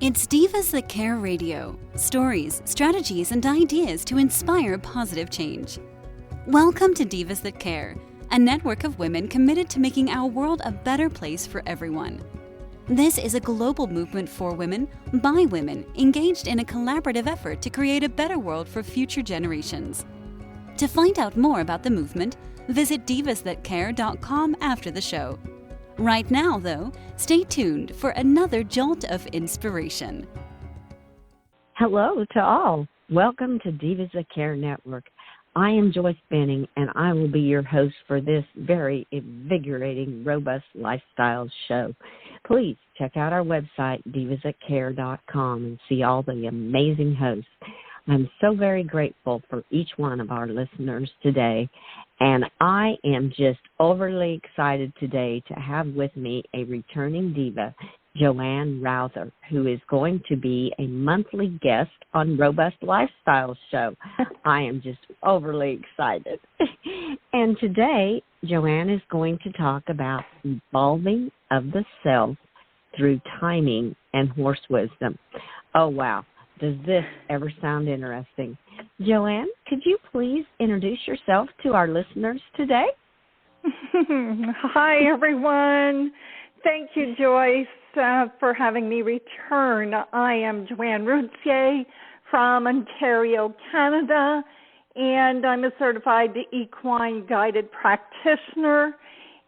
It's Divas That Care Radio. Stories, strategies, and ideas to inspire positive change. Welcome to Divas That Care, a network of women committed to making our world a better place for everyone. This is a global movement for women, by women, engaged in a collaborative effort to create a better world for future generations. To find out more about the movement, visit divasthatcare.com after the show. Right now, though, stay tuned for another jolt of inspiration. Hello to all. Welcome to Divas That Care Network. I am Joyce Benning, and I will be your host for this very invigorating, robust lifestyle show. Please check out our website, divasthatcare.com, and see all the amazing hosts. I'm so very grateful for each one of our listeners today, and I am just overly excited today to have with me a returning diva, Joanne Routher, who is going to be a monthly guest on Robust Lifestyle Show. I am just overly excited. And today, Joanne is going to talk about evolving of the self through timing and horse wisdom. Oh, wow. Does this ever sound interesting? Joanne, could you please introduce yourself to our listeners today? Hi, everyone. Thank you, Joyce, for having me return. I am Joanne Routier from Ontario, Canada, and I'm a certified equine guided practitioner,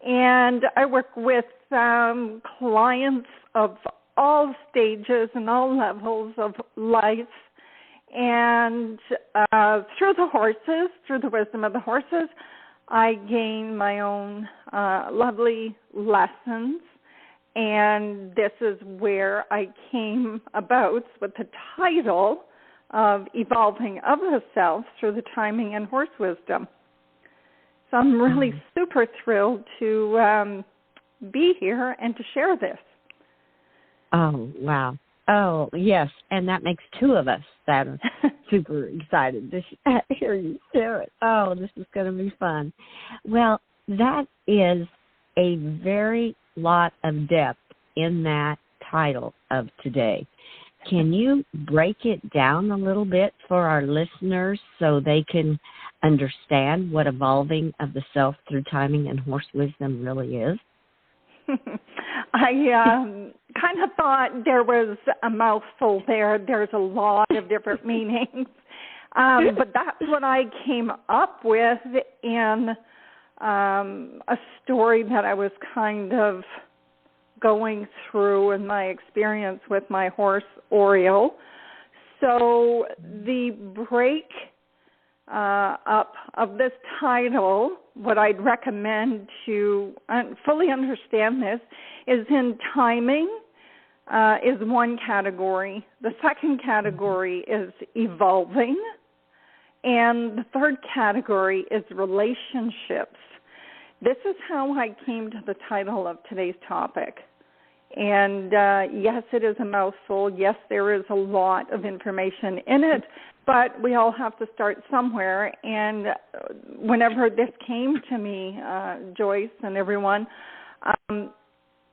and I work with clients of all stages and all levels of life, and through the wisdom of the horses, I gain my own lovely lessons, and this is where I came about with the title of Evolving of the Self Through the Timing and Horse Wisdom. So I'm really super thrilled to be here and to share this. Oh, wow. Oh, yes, and that makes two of us that are super excited to hear you share it. Oh, this is going to be fun. Well, that is a very lot of depth in that title of today. Can you break it down a little bit for our listeners so they can understand what evolving of the self through timing and horse wisdom really is? I kind of thought there was a mouthful there. There's a lot of different meanings. But that's what I came up with in a story that I was kind of going through in my experience with my horse, Oreo. So the break up of this title, what I'd recommend to fully understand this is in timing is one category. The second category is evolving. And the third category is relationships. This is how I came to the title of today's topic. And yes, it is a mouthful. Yes, there is a lot of information in it, but we all have to start somewhere. And whenever this came to me, Joyce and everyone,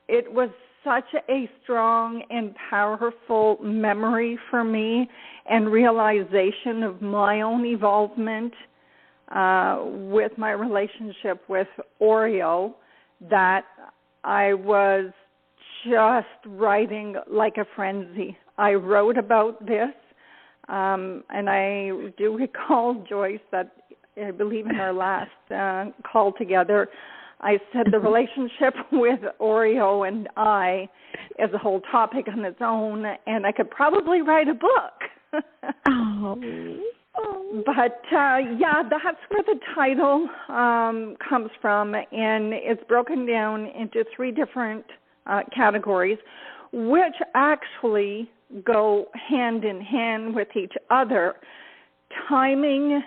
it was such a strong and powerful memory for me and realization of my own evolvement with my relationship with Oreo that I was just writing like a frenzy. I wrote about this, and I do recall, Joyce, that I believe in our last call together, I said the relationship with Oreo and I is a whole topic on its own, and I could probably write a book. But, yeah, that's where the title comes from, and it's broken down into three different categories, which actually go hand in hand with each other. Timing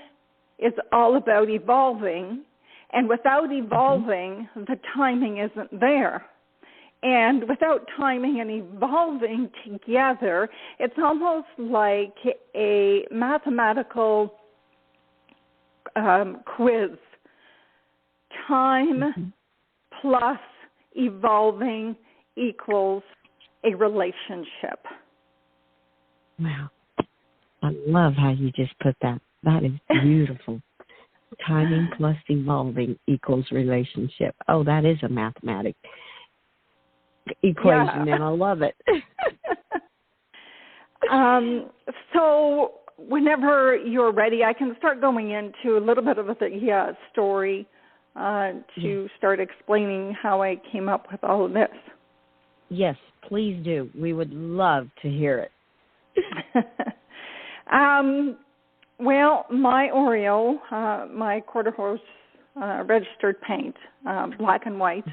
is all about evolving, and without evolving, the timing isn't there. And without timing and evolving together, it's almost like a mathematical quiz. Time plus evolving equals a relationship. Wow. I love how you just put that. That is beautiful. Timing plus evolving equals relationship. Oh, that is a mathematic equation, and I love it. So whenever you're ready, I can start going into a little bit of a story to start explaining how I came up with all of this. Yes, please do. We would love to hear it. Well, my Oreo, my quarter horse registered paint, black and white,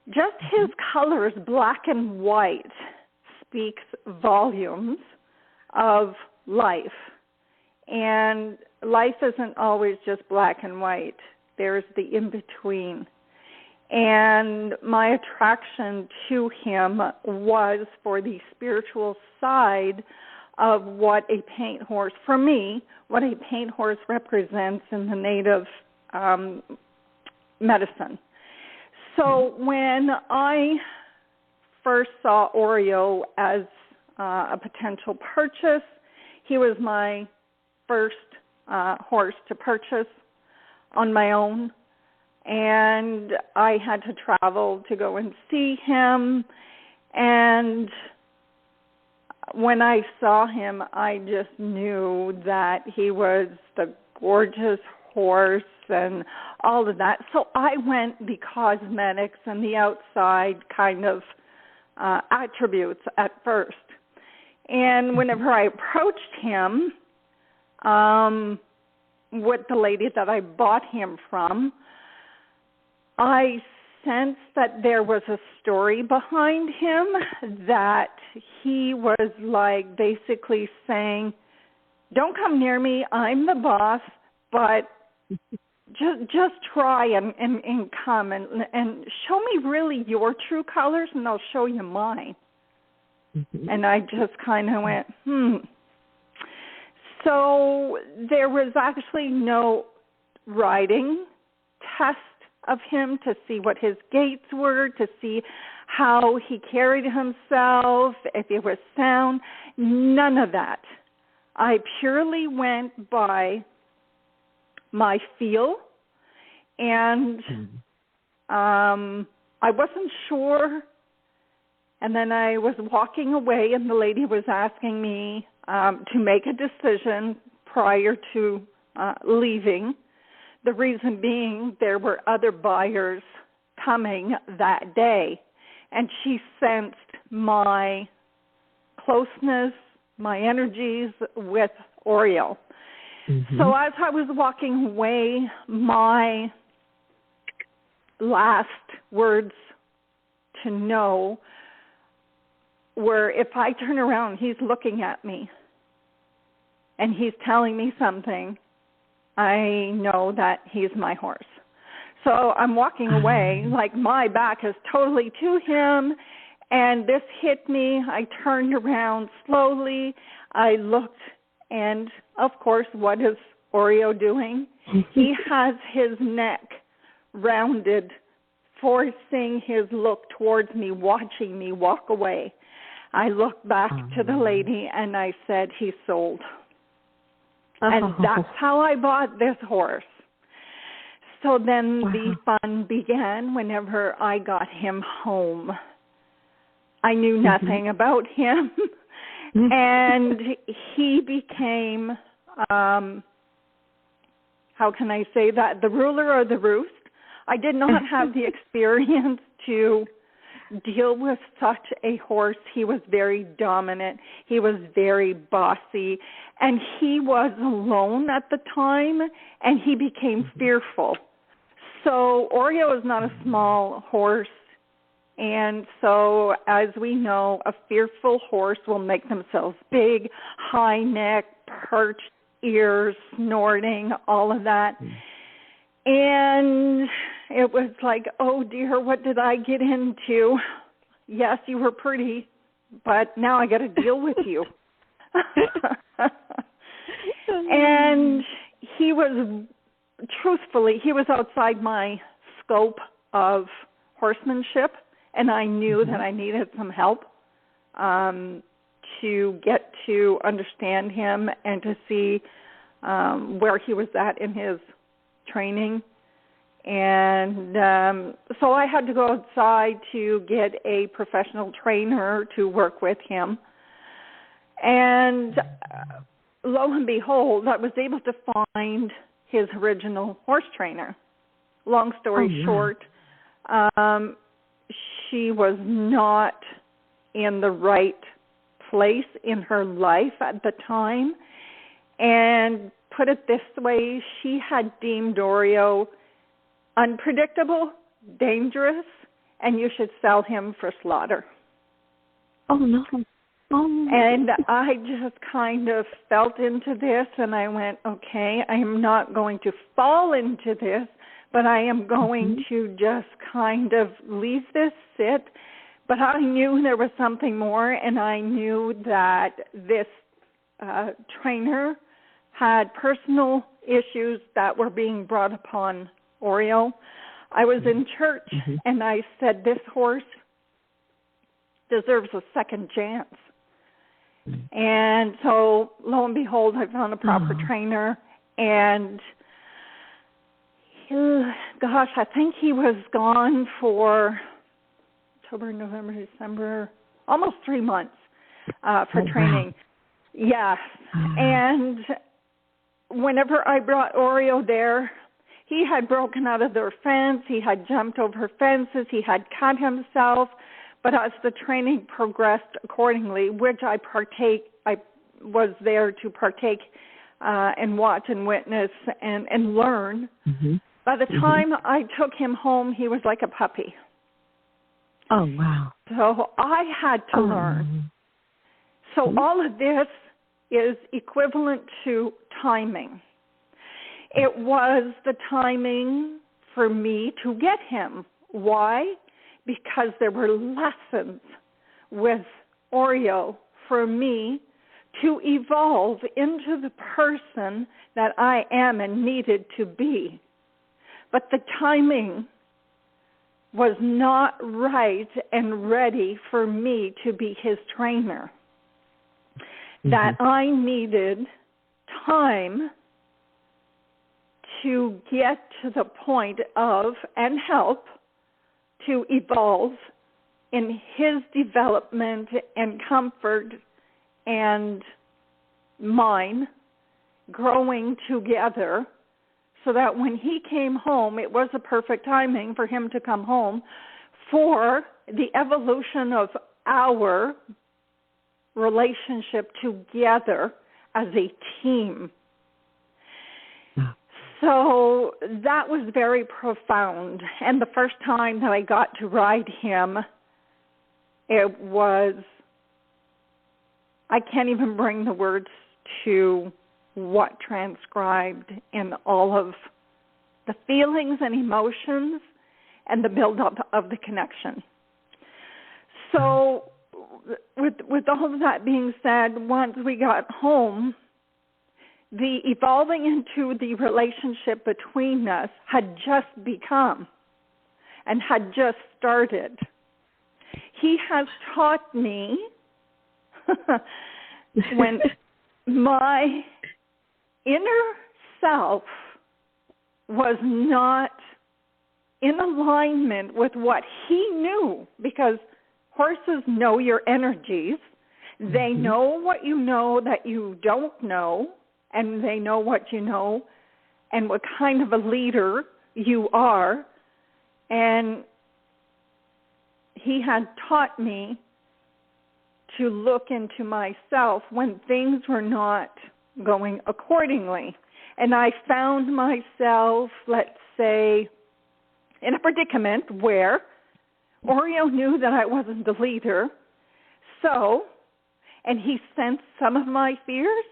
just his colors, black and white, speaks volumes of life. And life isn't always just black and white. There's the in-between. And my attraction to him was for the spiritual side of what a paint horse, for me, what a paint horse represents in the native medicine. So when I first saw Oreo as a potential purchase, he was my first horse to purchase on my own. And I had to travel to go and see him. And when I saw him, I just knew that he was the gorgeous horse and all of that. So I went the cosmetics and the outside kind of attributes at first. And whenever I approached him with the lady that I bought him from, I sensed that there was a story behind him, that he was like basically saying, don't come near me, I'm the boss, but just try and come and show me really your true colors and I'll show you mine. And I just kind of went, So there was actually no riding test of him to see what his gaits were, to see how he carried himself, if he was sound. None of that. I purely went by my feel, and I wasn't sure. And then I was walking away, and the lady was asking me to make a decision prior to leaving. The reason being, there were other buyers coming that day, and she sensed my closeness, my energies with Oreo. So as I was walking away, my last words to know were, if I turn around, he's looking at me, and he's telling me something, I know that he's my horse. So I'm walking away, like my back is totally to him, and this hit me. I turned around slowly. I looked, and of course, what is Oreo doing? He has his neck rounded, forcing his look towards me, watching me walk away. I looked back to the lady, and I said, he's sold. And that's how I bought this horse. So then the fun began whenever I got him home. I knew nothing about him, and he became, how can I say that, the ruler of the roost. I did not have the experience to deal with such a horse. He was very dominant. He was very bossy. And he was alone at the time, and he became fearful. So Oreo is not a small horse. And so, as we know, a fearful horse will make themselves big, high neck, perched ears, snorting, all of that. And it was like, oh, dear, what did I get into? Yes, you were pretty, but now I got to deal with you. And he was, truthfully, he was outside my scope of horsemanship, and I knew that I needed some help to to get to understand him and to see where he was at in his training. And so I had to go outside to get a professional trainer to work with him. And lo and behold, I was able to find his original horse trainer. Long story short, she was not in the right place in her life at the time. And put it this way, she had deemed Oreo unpredictable, dangerous, and you should sell him for slaughter. Oh, no. Oh. And I just kind of felt into this, and I went, okay, I am not going to fall into this, but I am going to just kind of leave this sit. But I knew there was something more, and I knew that this trainer had personal issues that were being brought upon Oreo. I was in church, and I said, this horse deserves a second chance. And so, lo and behold, I found a proper trainer, and gosh, I think he was gone for October, November, December, almost 3 months for training. Yes. And whenever I brought Oreo there, he had broken out of their fence, he had jumped over fences, he had cut himself, but as the training progressed accordingly, which I was there to partake and watch and witness and learn. By the time I took him home, he was like a puppy. Oh, wow. So I had to learn. So all of this is equivalent to timing. It was the timing for me to get him. Why? Because there were lessons with Oreo for me to evolve into the person that I am and needed to be. But the timing was not right and ready for me to be his trainer. That I needed time to get to the point of, and help to evolve in his development and comfort and mine growing together, so that when he came home, it was a perfect timing for him to come home for the evolution of our relationship together as a team. So that was very profound. And the first time that I got to ride him, it was, I can't even bring the words to what transcribed in all of the feelings and emotions and the build-up of the connection. So with all of that being said, once we got home, the evolving into the relationship between us had just begun and had just started. He has taught me when my inner self was not in alignment with what he knew, because horses know your energies. They know what you know that you don't know, and they know what you know and what kind of a leader you are. And he had taught me to look into myself when things were not going accordingly. And I found myself, let's say, in a predicament where Oreo knew that I wasn't the leader. So, and he sensed some of my fears.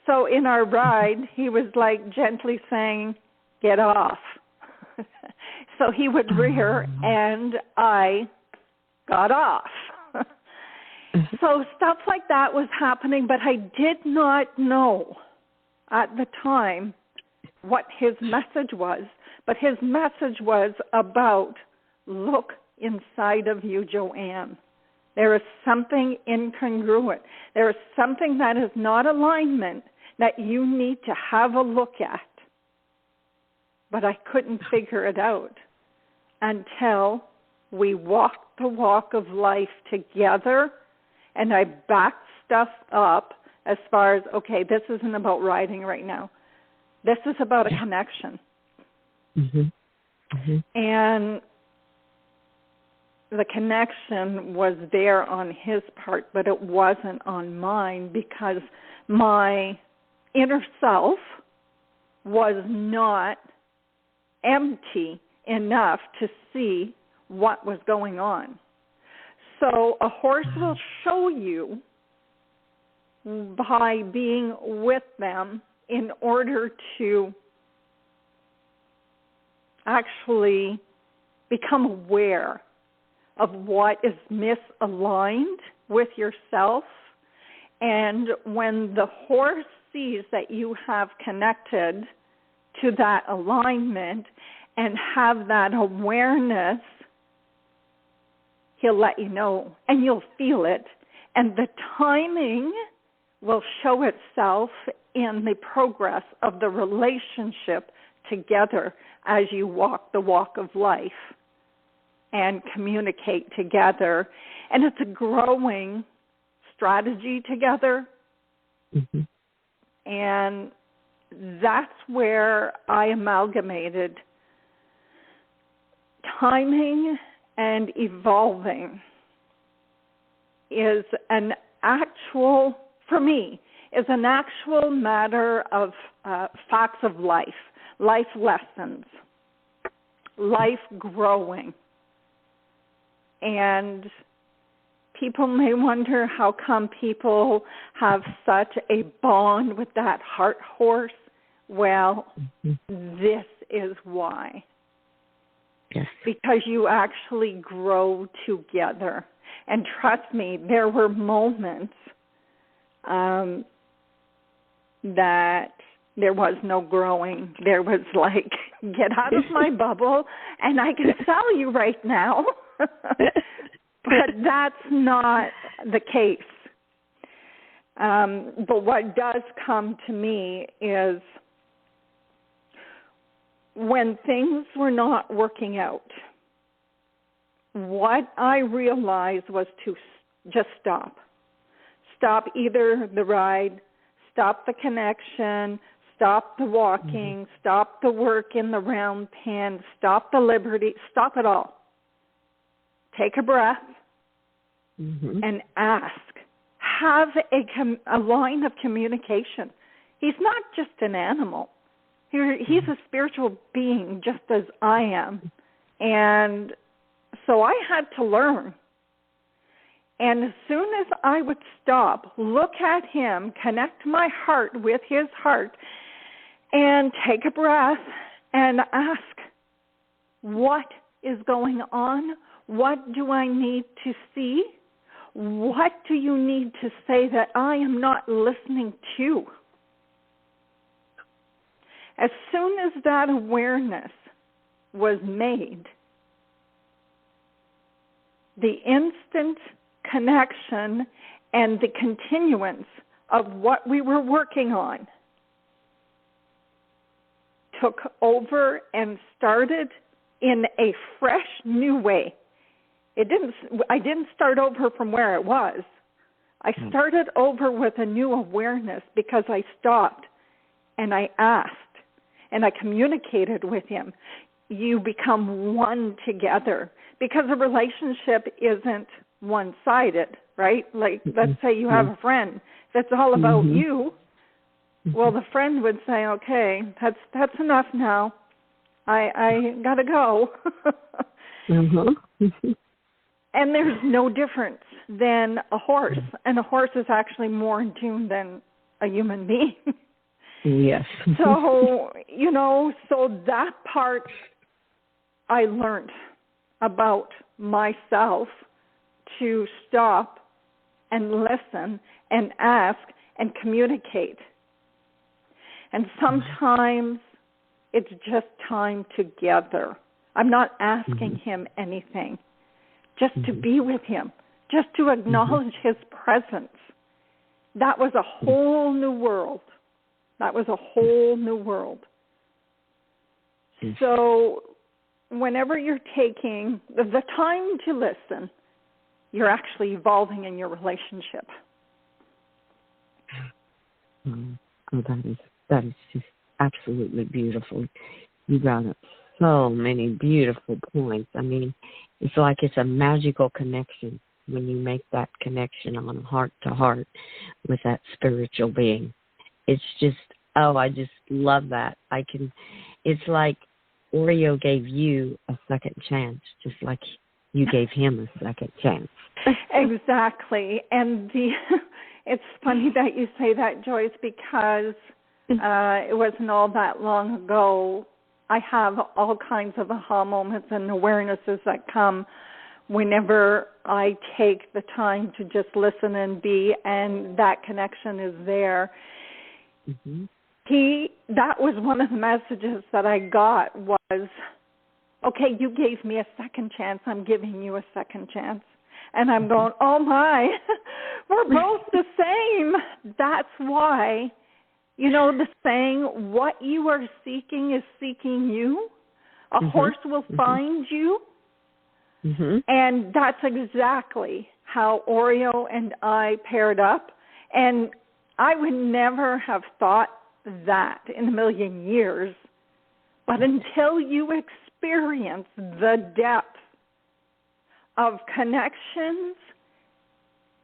So in our ride, he was like gently saying, get off. So he would rear and I got off. So stuff like that was happening, but I did not know at the time what his message was. But his message was about, look inside of you, Joanne. There is something incongruent. There is something that is not alignment that you need to have a look at. But I couldn't figure it out until we walked the walk of life together, and I backed stuff up as far as, okay, this isn't about riding right now. This is about a connection. And the connection was there on his part, but it wasn't on mine because my inner self was not empty enough to see what was going on. So a horse will show you by being with them in order to actually become aware of what is misaligned with yourself. And when the horse sees that you have connected to that alignment and have that awareness, he'll let you know, and you'll feel it. And the timing will show itself in the progress of the relationship together as you walk the walk of life and communicate together. And it's a growing strategy together. And that's where I amalgamated timing and evolving is an actual, for me, is an actual matter of facts of life, life lessons, life growing. And people may wonder how come people have such a bond with that heart horse. Well, this is why. Yes. Because you actually grow together. And trust me, there were moments that there was no growing. There was like, get out of my bubble, and I can sell you right now. But that's not the case. But what does come to me is when things were not working out, what I realized was to just stop. Stop either the ride, stop the connection, stop the walking, stop the work in the round pen, stop the liberty, stop it all. Take a breath and ask. Have a line of communication. He's not just an animal. He's a spiritual being just as I am. And so I had to learn. And as soon as I would stop, look at him, connect my heart with his heart, and take a breath and ask, what is going on? What do I need to see? What do you need to say that I am not listening to? As soon as that awareness was made, the instant connection and the continuance of what we were working on took over and started in a fresh new way. I didn't start over from where it was. I started over with a new awareness because I stopped and I asked and I communicated with him. You become one together because a relationship isn't one-sided, right? Like, let's say you have a friend that's all about you. Well, the friend would say, okay, that's enough now. I got to go. And there's no difference than a horse. And a horse is actually more in tune than a human being. Yes. So, so that part I learned about myself to stop and listen and ask and communicate. And sometimes it's just time together. I'm not asking him anything, just to be with him, just to acknowledge his presence. That was a whole new world. That was a whole new world. So whenever you're taking the time to listen, you're actually evolving in your relationship. Oh, that is just absolutely beautiful. You brought up so many beautiful points. I mean, it's like it's a magical connection when you make that connection on heart-to-heart with that spiritual being. It's just, I just love that. It's like Oreo gave you a second chance, just like you gave him a second chance. Exactly. And it's funny that you say that, Joyce, because it wasn't all that long ago. I have all kinds of aha moments and awarenesses that come whenever I take the time to just listen and be, and that connection is there. Mm-hmm. That was one of the messages that I got was, okay, you gave me a second chance, I'm giving you a second chance. And I'm going, oh my, we're both the same. That's why, the saying, what you are seeking is seeking you. A horse will find you. Mm-hmm. And that's exactly how Oreo and I paired up. And I would never have thought that in a million years. But until you experience the depth of connections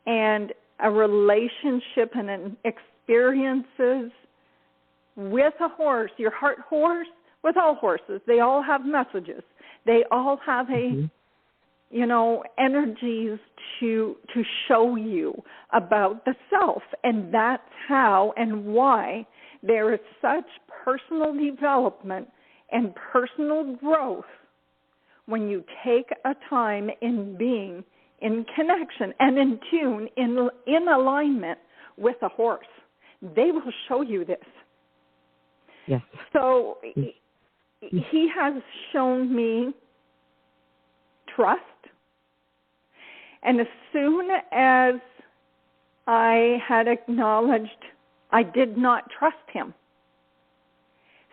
and a relationship and experiences with a horse, your heart horse, with all horses, they all have messages. They all have energies to show you about the self. And that's how and why there is such personal development and personal growth when you take a time in being in connection and in tune, in alignment with a horse. They will show you this. Yes. So he has shown me trust. And as soon as I had acknowledged I did not trust him,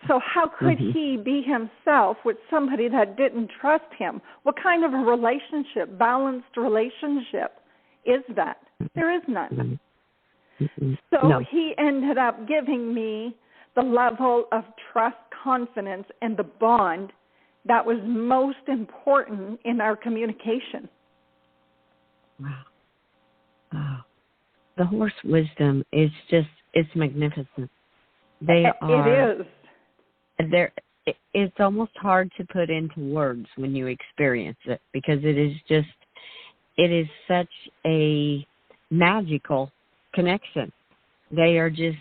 so how could he be himself with somebody that didn't trust him? What kind of a relationship, balanced relationship, is that? There is none. So he ended up giving me the level of trust, confidence, and the bond that was most important in our communication. Wow. The horse wisdom is just, it's magnificent. It is. It's almost hard to put into words when you experience it, because it is such a magical connection. They are just,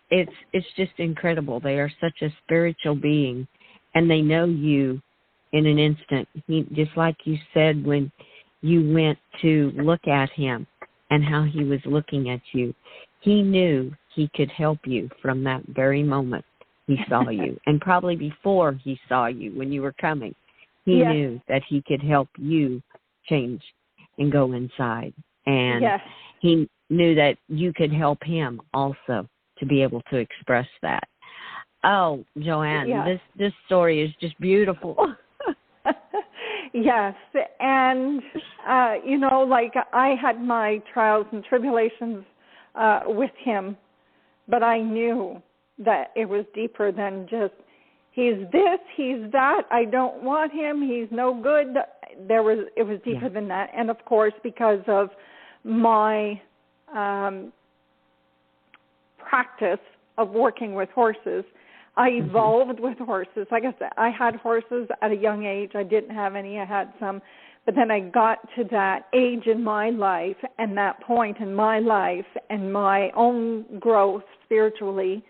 it's just incredible. They are such a spiritual being, and they know you in an instant. Just like you said when you went to look at him and how he was looking at you, he knew he could help you from that very moment he saw you. And probably before he saw you when you were coming, he knew that he could help you change and go inside. And he knew that you could help him also to be able to express that. Oh, Joanne, this story is just beautiful. Yes, and, like I had my trials and tribulations with him, but I knew that it was deeper than just, he's this, he's that, I don't want him, he's no good. It was deeper than that. And, of course, because of my practice of working with horses, I evolved with horses. Like I said, I had horses at a young age. I didn't have any. I had some. But then I got to that age in my life and that point in my life and my own growth spiritually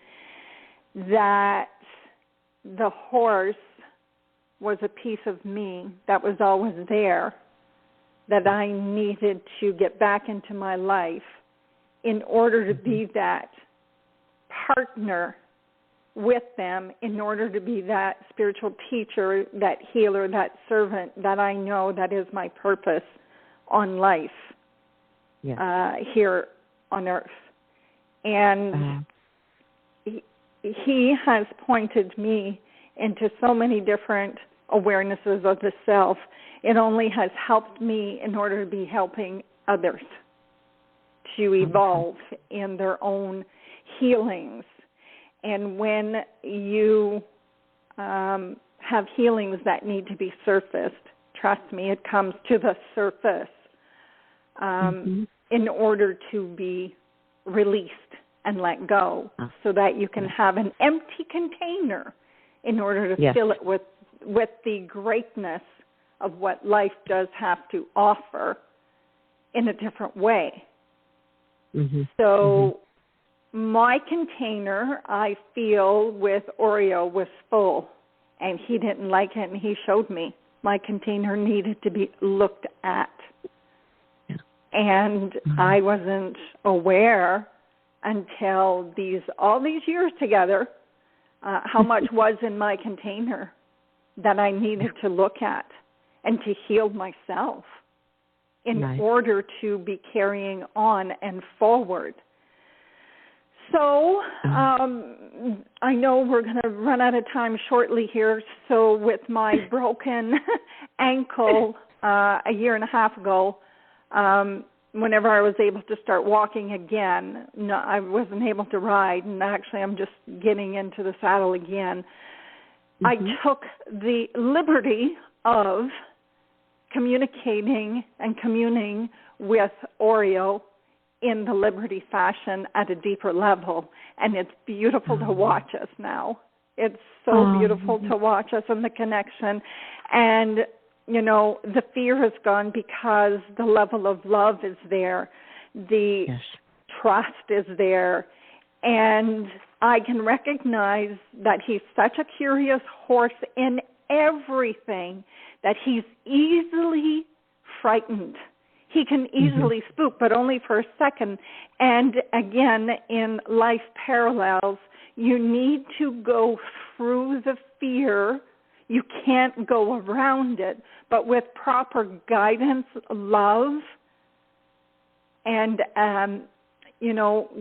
that the horse was a piece of me that was always there, that I needed to get back into my life in order to be that partner with them, in order to be that spiritual teacher, that healer, that servant that I know that is my purpose on life. here on Earth. And he has pointed me into so many different awarenesses of the self. It only has helped me in order to be helping others to evolve in their own healings. And when you have healings that need to be surfaced, trust me, it comes to the surface in order to be released and let go, so that you can have an empty container in order to fill it with the greatness of what life does have to offer in a different way. So my container, I feel, with Oreo was full, and he didn't like it, and he showed me. My container needed to be looked at. And I wasn't aware until all these years together how much was in my container that I needed to look at and to heal myself in order to be carrying on and forward. So I know we're going to run out of time shortly here. So with my broken ankle a year and a half ago, whenever I was able to start walking again, I wasn't able to ride, and actually I'm just getting into the saddle again. I took the liberty of communicating and communing with Oreo in the Liberty fashion at a deeper level, and it's beautiful to watch us now. It's so beautiful to watch us and the connection. And, you know, the fear has gone because the level of love is there. The trust is there. And I can recognize that he's such a curious horse in everything that he's easily frightened. He can easily spook, but only for a second. And again, in life parallels, you need to go through the fear. You can't go around it. But with proper guidance, love, and,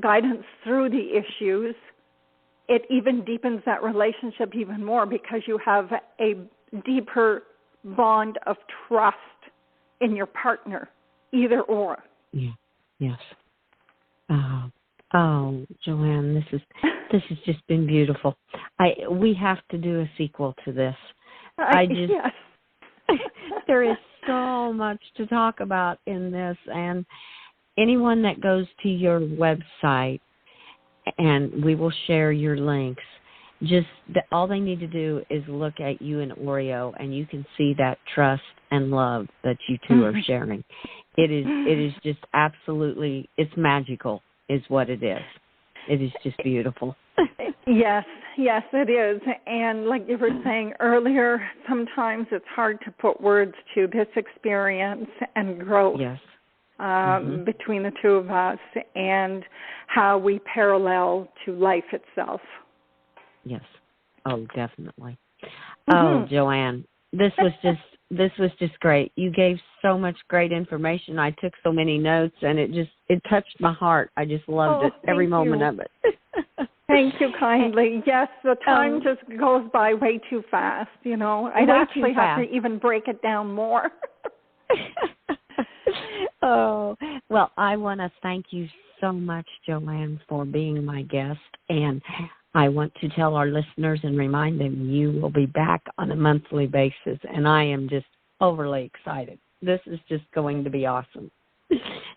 guidance through the issues, it even deepens that relationship even more because you have a deeper bond of trust in your partner. Either or. Yeah. Yes. Oh, Joanne, this has just been beautiful. We have to do a sequel to this. There is so much to talk about in this, and anyone that goes to your website, and we will share your links. All they need to do is look at you and Oreo, and you can see that trust and love that you two are sharing. It is just absolutely, it's magical is what it is. It is just beautiful. Yes, it is. And like you were saying earlier, sometimes it's hard to put words to this experience and growth between the two of us and how we parallel to life itself. Yes. Oh, definitely. Oh, Joanne, this was just great. You gave so much great information. I took so many notes, and it touched my heart. I just loved it, every moment of it. Thank you kindly. Yes, the time just goes by way too fast, I'd actually have to even break it down more. Oh, well, I want to thank you so much, Joanne, for being my guest, and I want to tell our listeners and remind them you will be back on a monthly basis, and I am just overly excited. This is just going to be awesome.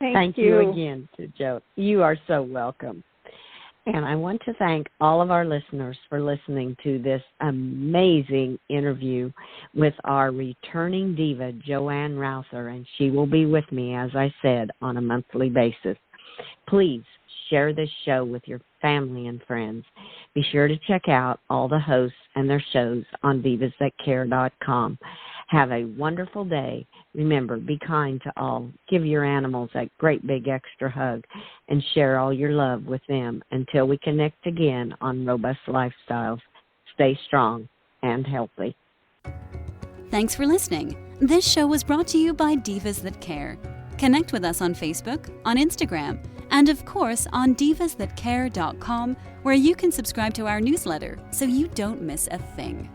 Thank you again, Joe. You are so welcome. And I want to thank all of our listeners for listening to this amazing interview with our returning diva, Joanne Routher, and she will be with me, as I said, on a monthly basis. Please share this show with your family and friends. Be sure to check out all the hosts and their shows on divasthatcare.com. Have a wonderful day. Remember, be kind to all. Give your animals that great big extra hug and share all your love with them until we connect again on Robust Lifestyles. Stay strong and healthy. Thanks for listening. This show was brought to you by Divas That Care. Connect with us on Facebook, on Instagram, and of course on divasthatcare.com, where you can subscribe to our newsletter so you don't miss a thing.